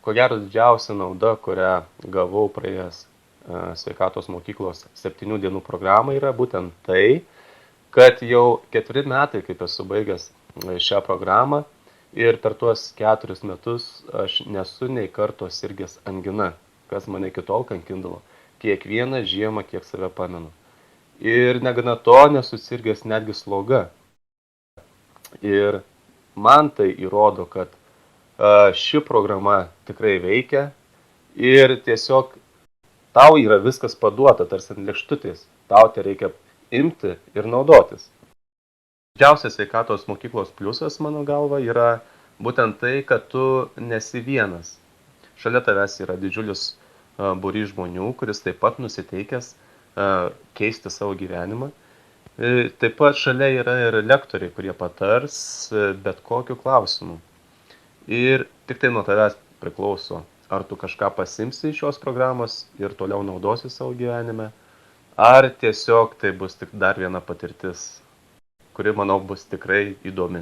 ko gero didžiausia nauda, kurią gavau praėjęs sveikatos mokyklos 7 dienų programą, yra būtent tai, kad jau 4 metai, kaip esu baigęs šią programą, ir per tuos 4 metus aš nesu nei karto sirgęs angina, kas mane iki tol kankindavo. Kiekvieną žiemą, kiek save pamenu. Ir negana to, nesu sirgęs netgi sloga. Ir man tai įrodo, kad ši programa tikrai veikia ir tiesiog tau yra viskas paduota, tarsi ant lėkštutės. Tau tai reikia imti ir naudotis. Didžiausias sveikatos mokyklos pliusas, mano galva, yra būtent tai, kad tu nesi vienas. Šalia tavęs yra didžiulis būrys žmonių, kuris taip pat nusiteikęs keisti savo gyvenimą. Taip pat šalia yra ir lektoriai, kurie patars bet kokiu klausimu. Ir tik tai nuo tavęs priklauso, ar tu kažką pasimsi iš šios programos ir toliau naudosi savo gyvenime, ar tiesiog tai bus tik dar viena patirtis, kuri, manau, bus tikrai įdomi.